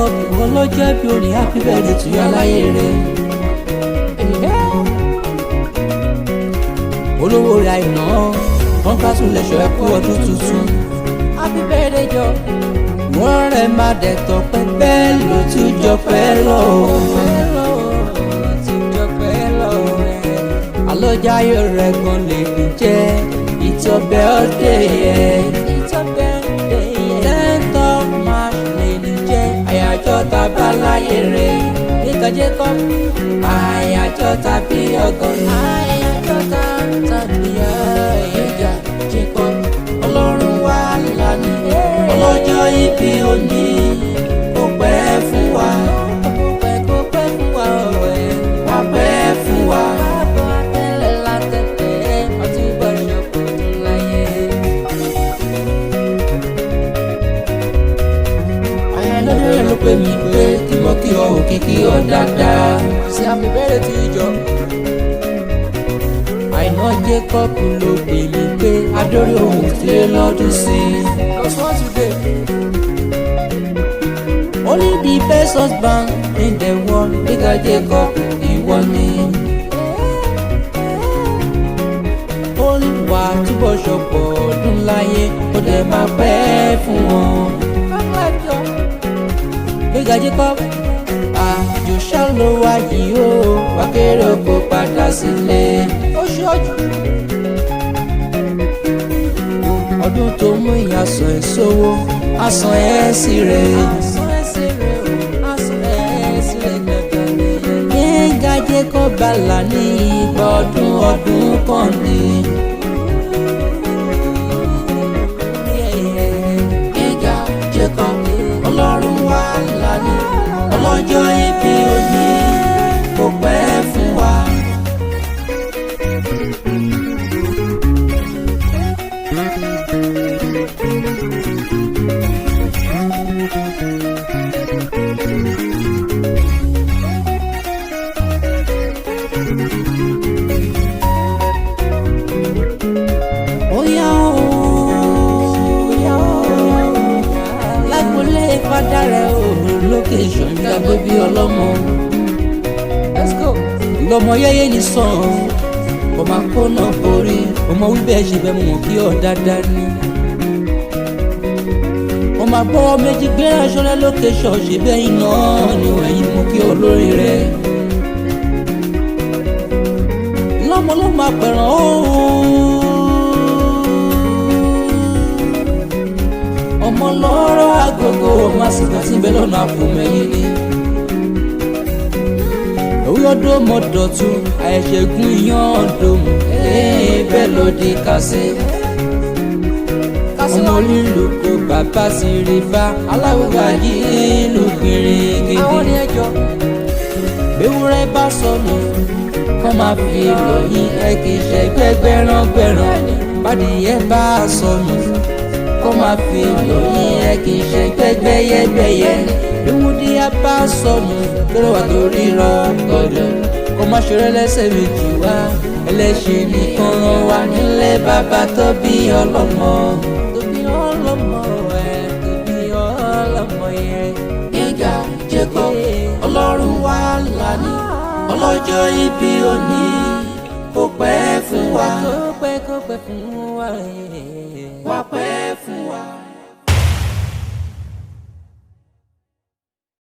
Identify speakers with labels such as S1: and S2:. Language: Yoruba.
S1: Jacob ọlọ́jọ́ bí orin happy birthday to you láyé rẹ̀. olówó ra iná congratulation ẹ kú ọdún tuntun happy birthday jọ. wọ́n rẹ̀ máa dẹ̀tọ̀ pẹ́pẹ́ ló tún jọ pẹ́ lọ. àlọ́jà ayọ̀ rẹ̀ gan lè rí jẹ́ it's your birthday. 10th of March lè rí jẹ́ àyájọ́ tàbá láyé rẹ̀. Gbenga Jacob àyájọ́ tàbí ọgọ́rùn. àyájọ́ tàbí Gbenga Jacob ọlọ́run wà lánàá ọlọ́jọ́ ìbí òní kò pẹ́ fún wa. kò pẹ́ fún wa wà pẹ́ fún wa. lọ́dún ló pè mí pé kí mo kí ọ òkìkí ọ dáadáa. sí happy birthday tí ìjọ. àìná Jacob ló pè mí pé adórí ohun tí lọ́dún sí i. just want today. only the best husband in the world Gbenga Jacob ìwọ ni. olùwà túbọ̀ ṣọ̀pọ̀ ọdún láyé ó dẹ̀ máa pẹ́ fún wọn. Gbenga Jacob àjò ṣàlò wá yìí ó wá kéré oko padà sílé. ó ṣọ́jú ọdún tó mú ìyàsọ̀ ẹ̀ sówó àsàn ẹ̀ sí rẹ̀. Gbenga Jacob bàlá ní ìgbà ọdún kan ní. Gbenga Jacob ọlọ́run wà lánàá ọlọ́jọ́ ìbí òní kò pẹ́ fún wa. Fada rẹ̀ o location ìdàgbé bí ọlọ́mọ. let's go. lọmọ yẹ́yẹ́ ní sàn ọmọ akọ́nà borí ọmọ wíbẹ̀ ṣe bẹ́ẹ̀ mọ̀ kí ọ dáadáa ní. ọmọ àgbọ̀wọ́ méjì gbé aṣọ́lẹ̀ location ṣe bẹ́ẹ̀ iná ni wẹ̀yìn mọ̀ kí ọ lórí rẹ̀. lọ́mọ ló máa pẹ̀ràn ọmọ lọ́rọ̀ agogo ọmọ àsìkò tí bẹ́ẹ̀ lọ́nà àpò mẹ́yìn ni. òwe ọdún ọmọdọ̀tún àìṣègùn iyán ọ̀dọ́mù bẹ́ẹ̀ ló di kásẹ̀. ọmọ lílo kó bàbá sí rí bá aláwùgbà yìí ló gbìnrín gidi. àwọn ní ẹjọ́ ewúrẹ́ bá sọnù kọ́ máa fi lọ́yìn ẹ kì í ṣẹ́gbẹ́ gbẹ́ràn bádìyẹ bá sọnù kó máa fi lóyìn ẹ kì í ṣe gbẹ́gbẹ́yẹ́gbẹ́yẹ́. lóhùndí a bá sọnù lórí wa torí rọ gbọdọ̀ kó má ṣeré lẹ́sẹ̀ méjì wá ẹlẹ́ṣin nìkan ràn wá nílé bàbá tó bí ọlọ́mọ. yẹn. Gbenga Jacob ọlọ́run wà lánàá ọlọ́jọ́ ìbí òní kó pẹ́ fún wa.
S2: kó pẹ́ fún wa.